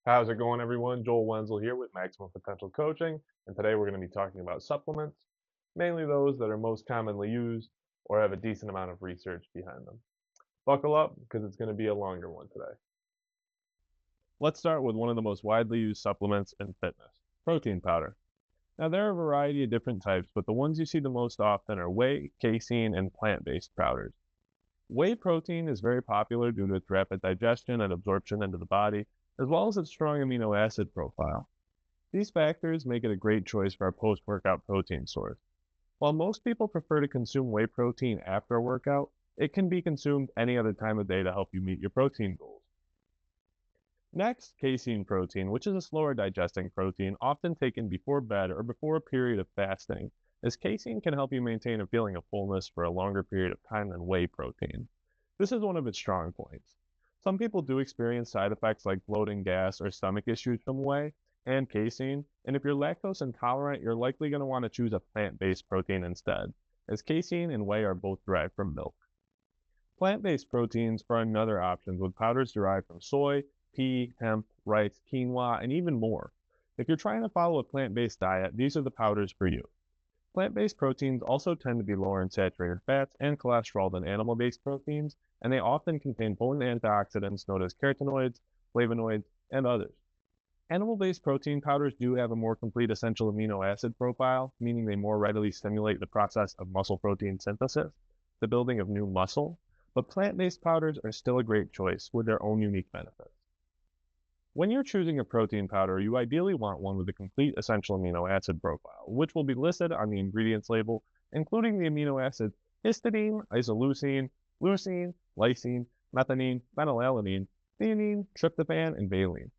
How's it going, everyone? Joel Wenzel here with Maximum Potential Coaching, and today we're going to be talking about supplements, mainly those that are most commonly used or have a decent amount of research behind them. Buckle up because it's going to be a longer one today. Let's start with one of the most widely used supplements in fitness, protein powder. Now, there are a variety of different types, but the ones you see the most often are whey, casein, and plant-based powders. Whey protein is very popular due to its rapid digestion and absorption into the body, as well as its strong amino acid profile. These factors make it a great choice for a post-workout protein source. While most people prefer to consume whey protein after a workout, it can be consumed any other time of day to help you meet your protein goals. Next, casein protein, which is a slower digesting protein, often taken before bed or before a period of fasting, as casein can help you maintain a feeling of fullness for a longer period of time than whey protein. This is one of its strong points. Some people do experience side effects like bloating, gas, or stomach issues from whey and casein, and if you're lactose intolerant, you're likely going to want to choose a plant-based protein instead, as casein and whey are both derived from milk. Plant-based proteins are another option with powders derived from soy, pea, hemp, rice, quinoa, and even more. If you're trying to follow a plant-based diet, these are the powders for you. Plant-based proteins also tend to be lower in saturated fats and cholesterol than animal-based proteins, and they often contain potent antioxidants known as carotenoids, flavonoids, and others. Animal-based protein powders do have a more complete essential amino acid profile, meaning they more readily stimulate the process of muscle protein synthesis, the building of new muscle, but plant-based powders are still a great choice with their own unique benefits. When you're choosing a protein powder, you ideally want one with a complete essential amino acid profile, which will be listed on the ingredients label, including the amino acids histidine, isoleucine, leucine, lysine, methionine, phenylalanine, theanine, tryptophan, and valine.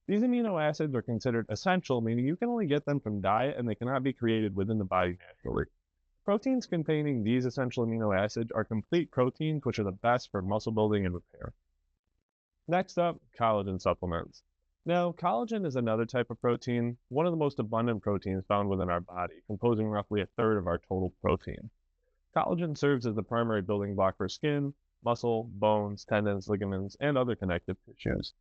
These amino acids are considered essential, meaning you can only get them from diet and they cannot be created within the body naturally. Proteins containing these essential amino acids are complete proteins, which are the best for muscle building and repair. Next up, collagen supplements. Now, collagen is another type of protein, one of the most abundant proteins found within our body, composing roughly a third of our total protein. Collagen serves as the primary building block for skin, muscle, bones, tendons, ligaments, and other connective tissues.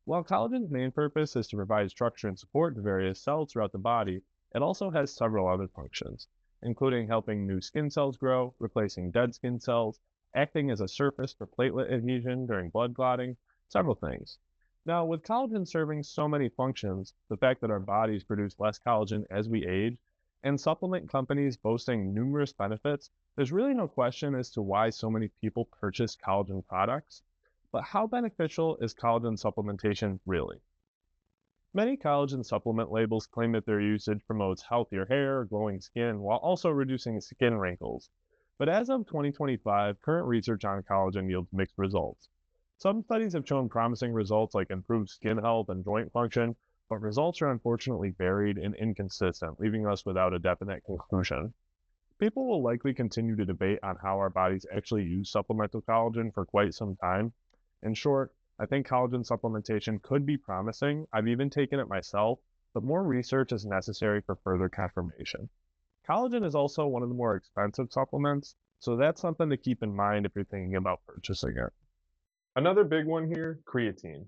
While collagen's main purpose is to provide structure and support to various cells throughout the body, it also has several other functions, including helping new skin cells grow, replacing dead skin cells, acting as a surface for platelet adhesion during blood clotting, several things. Now, with collagen serving so many functions, the fact that our bodies produce less collagen as we age, and supplement companies boasting numerous benefits, there's really no question as to why so many people purchase collagen products. But how beneficial is collagen supplementation really? Many collagen supplement labels claim that their usage promotes healthier hair, glowing skin, while also reducing skin wrinkles. But as of 2025, current research on collagen yields mixed results. Some studies have shown promising results like improved skin health and joint function, but results are unfortunately varied and inconsistent, leaving us without a definite conclusion. People will likely continue to debate on how our bodies actually use supplemental collagen for quite some time. In short, I think collagen supplementation could be promising. I've even taken it myself, but more research is necessary for further confirmation. Collagen is also one of the more expensive supplements, so that's something to keep in mind if you're thinking about purchasing it. Another big one here, creatine.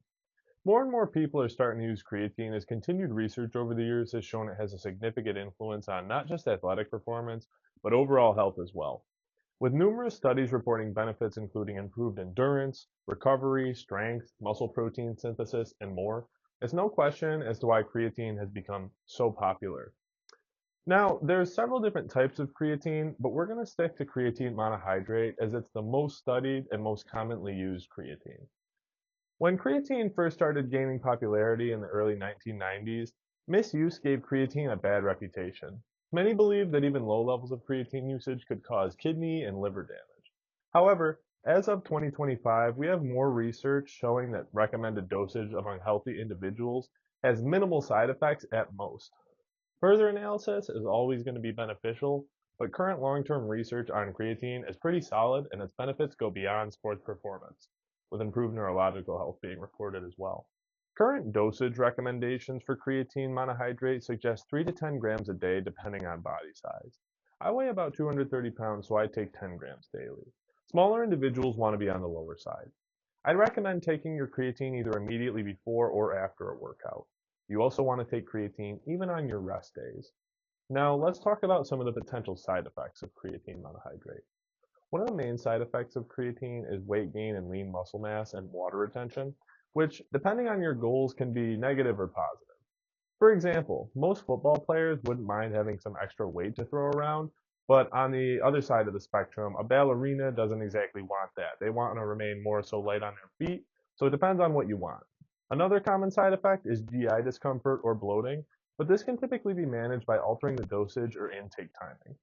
More and more people are starting to use creatine as continued research over the years has shown it has a significant influence on not just athletic performance, but overall health as well. With numerous studies reporting benefits including improved endurance, recovery, strength, muscle protein synthesis, and more, it's no question as to why creatine has become so popular. Now, there's several different types of creatine, but we're going to stick to creatine monohydrate as it's the most studied and most commonly used creatine. When creatine first started gaining popularity in the early 1990s, misuse gave creatine a bad reputation. Many believed that even low levels of creatine usage could cause kidney and liver damage. However, as of 2025, we have more research showing that recommended dosage among healthy individuals has minimal side effects at most. Further analysis is always going to be beneficial, but current long-term research on creatine is pretty solid and its benefits go beyond sports performance, with improved neurological health being reported as well. Current dosage recommendations for creatine monohydrate suggest 3 to 10 grams a day depending on body size. I weigh about 230 pounds, so I take 10 grams daily. Smaller individuals want to be on the lower side. I'd recommend taking your creatine either immediately before or after a workout. You also want to take creatine even on your rest days. Now, let's talk about some of the potential side effects of creatine monohydrate. One of the main side effects of creatine is weight gain and lean muscle mass and water retention, which, depending on your goals, can be negative or positive. For example, most football players wouldn't mind having some extra weight to throw around, but on the other side of the spectrum, a ballerina doesn't exactly want that. They want to remain more so light on their feet, so it depends on what you want. Another common side effect is GI discomfort or bloating, but this can typically be managed by altering the dosage or intake timing.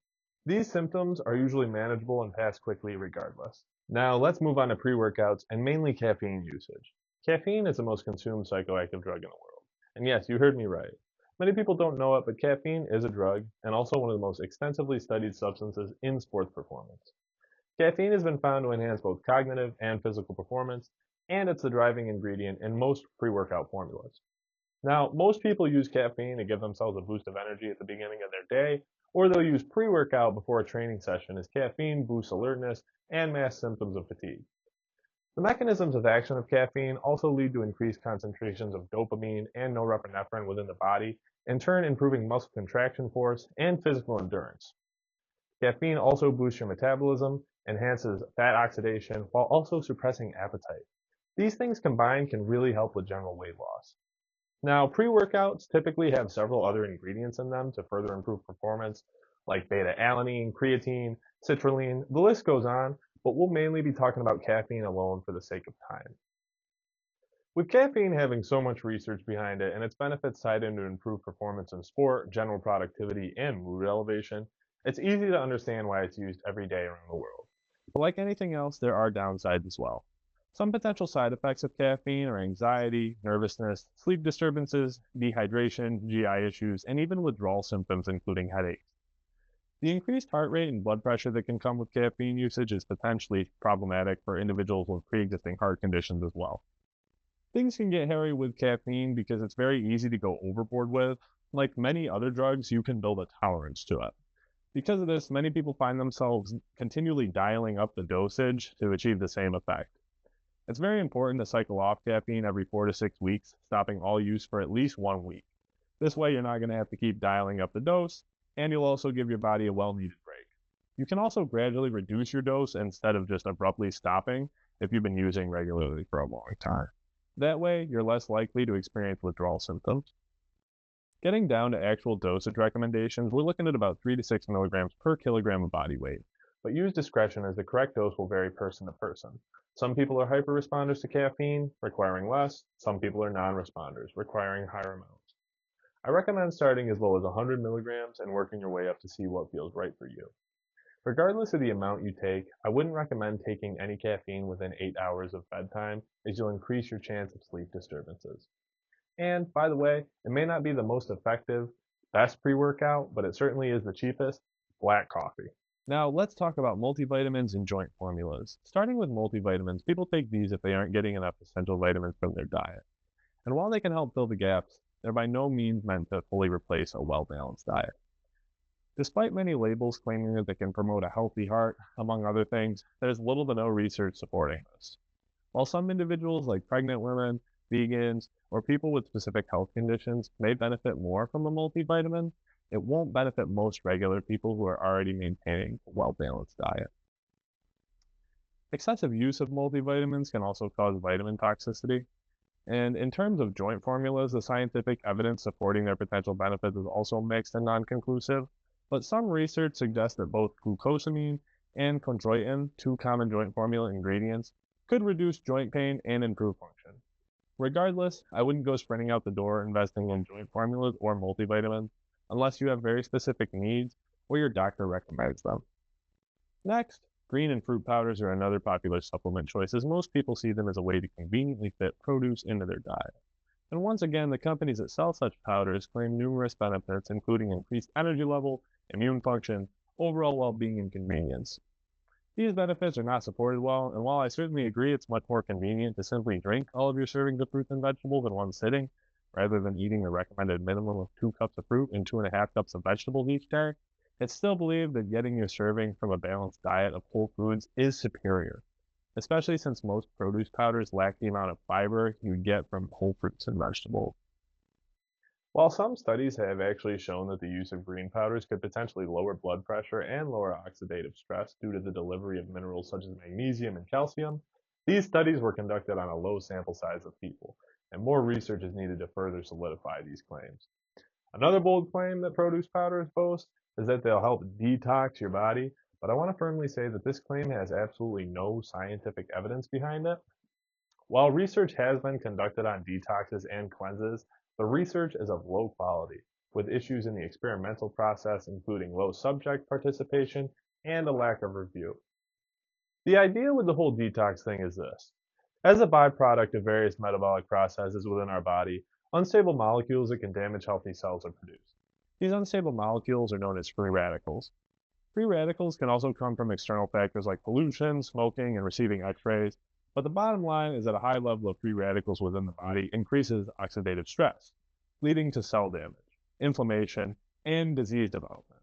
These symptoms are usually manageable and pass quickly regardless. Now let's move on to pre-workouts and mainly caffeine usage. Caffeine is the most consumed psychoactive drug in the world. And yes, you heard me right. Many people don't know it, but caffeine is a drug and also one of the most extensively studied substances in sports performance. Caffeine has been found to enhance both cognitive and physical performance, and it's the driving ingredient in most pre-workout formulas. Now, most people use caffeine to give themselves a boost of energy at the beginning of their day, or they'll use pre-workout before a training session as caffeine boosts alertness and masks symptoms of fatigue. The mechanisms of action of caffeine also lead to increased concentrations of dopamine and norepinephrine within the body, in turn improving muscle contraction force and physical endurance. Caffeine also boosts your metabolism, enhances fat oxidation, while also suppressing appetite. These things combined can really help with general weight loss. Now, pre-workouts typically have several other ingredients in them to further improve performance, like beta-alanine, creatine, citrulline. The list goes on, but we'll mainly be talking about caffeine alone for the sake of time. With caffeine having so much research behind it and its benefits tied into improved performance in sport, general productivity, and mood elevation, it's easy to understand why it's used every day around the world. But like anything else, there are downsides as well. Some potential side effects of caffeine are anxiety, nervousness, sleep disturbances, dehydration, GI issues, and even withdrawal symptoms, including headaches. The increased heart rate and blood pressure that can come with caffeine usage is potentially problematic for individuals with pre-existing heart conditions as well. Things can get hairy with caffeine because it's very easy to go overboard with. Like many other drugs, you can build a tolerance to it. Because of this, many people find themselves continually dialing up the dosage to achieve the same effect. It's very important to cycle off caffeine every 4 to 6 weeks, stopping all use for at least 1 week. This way, you're not going to have to keep dialing up the dose, and you'll also give your body a well-needed break. You can also gradually reduce your dose instead of just abruptly stopping if you've been using regularly for a long time. That way, you're less likely to experience withdrawal symptoms. Getting down to actual dosage recommendations, we're looking at about 3 to 6 milligrams per kilogram of body weight. But use discretion as the correct dose will vary person to person. Some people are hyper-responders to caffeine, requiring less. Some people are non-responders, requiring higher amounts. I recommend starting as low as 100 milligrams and working your way up to see what feels right for you. Regardless of the amount you take, I wouldn't recommend taking any caffeine within 8 hours of bedtime, as you'll increase your chance of sleep disturbances. And, by the way, it may not be the most effective, best pre-workout, but it certainly is the cheapest: black coffee. Now, let's talk about multivitamins and joint formulas. Starting with multivitamins, people take these if they aren't getting enough essential vitamins from their diet. And while they can help fill the gaps, they're by no means meant to fully replace a well-balanced diet. Despite many labels claiming that they can promote a healthy heart, among other things, there's little to no research supporting this. While some individuals like pregnant women, vegans, or people with specific health conditions may benefit more from a multivitamin, it won't benefit most regular people who are already maintaining a well-balanced diet. Excessive use of multivitamins can also cause vitamin toxicity. And in terms of joint formulas, the scientific evidence supporting their potential benefits is also mixed and non-conclusive, but some research suggests that both glucosamine and chondroitin, two common joint formula ingredients, could reduce joint pain and improve function. Regardless, I wouldn't go sprinting out the door investing in joint formulas or multivitamins unless you have very specific needs or your doctor recommends them. Next, green and fruit powders are another popular supplement choice, as most people see them as a way to conveniently fit produce into their diet. And once again, the companies that sell such powders claim numerous benefits, including increased energy level, immune function, overall well-being, and convenience. These benefits are not supported well, and while I certainly agree it's much more convenient to simply drink all of your servings of fruits and vegetables in one sitting, rather than eating the recommended minimum of 2 cups of fruit and 2.5 cups of vegetables each day, it's still believed that getting your serving from a balanced diet of whole foods is superior. especially since most produce powders lack the amount of fiber you get from whole fruits and vegetables. While some studies have actually shown that the use of green powders could potentially lower blood pressure and lower oxidative stress due to the delivery of minerals such as magnesium and calcium, these studies were conducted on a low sample size of people, and more research is needed to further solidify these claims. Another bold claim that produce powders boast is that they'll help detox your body, but I want to firmly say that this claim has absolutely no scientific evidence behind it. While research has been conducted on detoxes and cleanses, the research is of low quality, with issues in the experimental process including low subject participation and a lack of review. The idea with the whole detox thing is this. As a byproduct of various metabolic processes within our body, unstable molecules that can damage healthy cells are produced. These unstable molecules are known as free radicals. Free radicals can also come from external factors like pollution, smoking, and receiving X-rays, but the bottom line is that a high level of free radicals within the body increases oxidative stress, leading to cell damage, inflammation, and disease development.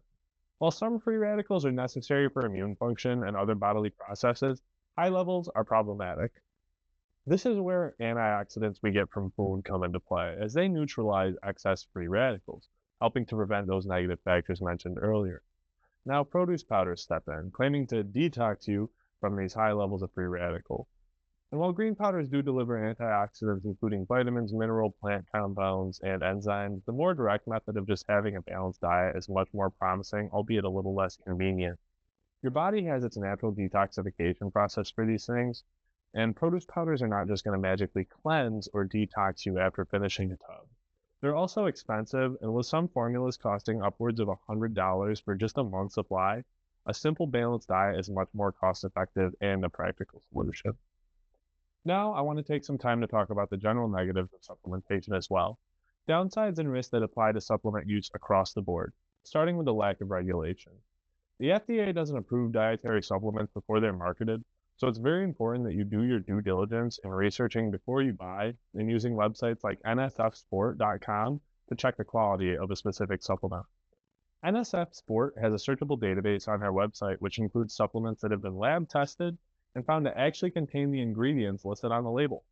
While some free radicals are necessary for immune function and other bodily processes, high levels are problematic. This is where antioxidants we get from food come into play, as they neutralize excess free radicals, helping to prevent those negative factors mentioned earlier. Now, produce powders step in, claiming to detox you from these high levels of free radicals. And while green powders do deliver antioxidants, including vitamins, mineral, plant compounds, and enzymes, the more direct method of just having a balanced diet is much more promising, albeit a little less convenient. Your body has its natural detoxification process for these things, and produce powders are not just going to magically cleanse or detox you after finishing a tub. They're also expensive, and with some formulas costing upwards of $100 for just a month's supply, a simple balanced diet is much more cost effective and a practical solution. Now, I want to take some time to talk about the general negatives of supplementation as well. Downsides and risks that apply to supplement use across the board, starting with the lack of regulation. The FDA doesn't approve dietary supplements before they're marketed, so it's very important that you do your due diligence in researching before you buy and using websites like nsfsport.com to check the quality of a specific supplement. NSF Sport has a searchable database on their website which includes supplements that have been lab tested and found to actually contain the ingredients listed on the label.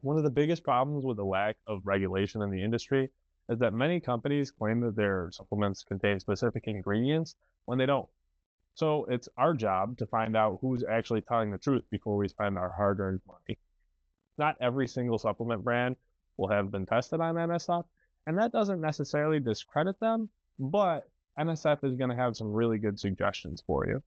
One of the biggest problems with the lack of regulation in the industry is that many companies claim that their supplements contain specific ingredients when they don't. So it's our job to find out who's actually telling the truth before we spend our hard-earned money. Not every single supplement brand will have been tested on NSF, and that doesn't necessarily discredit them, but NSF is going to have some really good suggestions for you.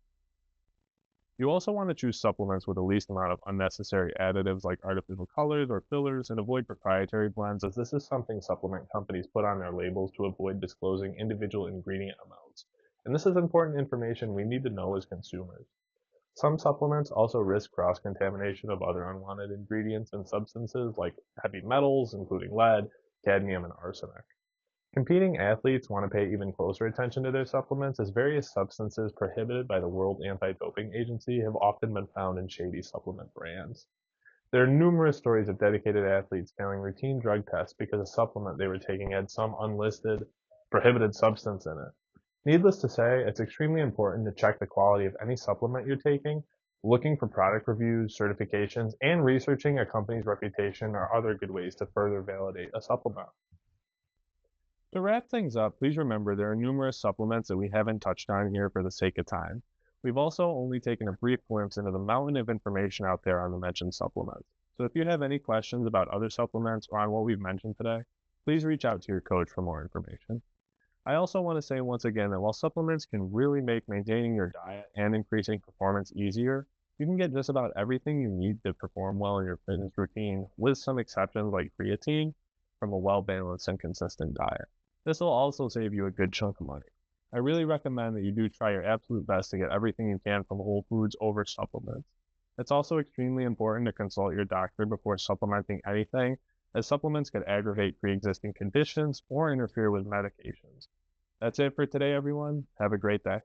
You also want to choose supplements with the least amount of unnecessary additives like artificial colors or fillers and avoid proprietary blends, as this is something supplement companies put on their labels to avoid disclosing individual ingredient amounts. And this is important information we need to know as consumers. Some supplements also risk cross-contamination of other unwanted ingredients and substances like heavy metals, including lead, cadmium, and arsenic. Competing athletes want to pay even closer attention to their supplements, as various substances prohibited by the World Anti-Doping Agency have often been found in shady supplement brands. There are numerous stories of dedicated athletes failing routine drug tests because a supplement they were taking had some unlisted, prohibited substance in it. Needless to say, it's extremely important to check the quality of any supplement you're taking, looking for product reviews, certifications, and researching a company's reputation are other good ways to further validate a supplement. To wrap things up, please remember there are numerous supplements that we haven't touched on here for the sake of time. We've also only taken a brief glimpse into the mountain of information out there on the mentioned supplements. So if you have any questions about other supplements or on what we've mentioned today, please reach out to your coach for more information. I also want to say once again that while supplements can really make maintaining your diet and increasing performance easier, you can get just about everything you need to perform well in your fitness routine, with some exceptions like creatine, from a well-balanced and consistent diet. This will also save you a good chunk of money. I really recommend that you do try your absolute best to get everything you can from whole foods over supplements. It's also extremely important to consult your doctor before supplementing anything, as supplements could aggravate pre-existing conditions or interfere with medications. That's it for today, everyone. Have a great day.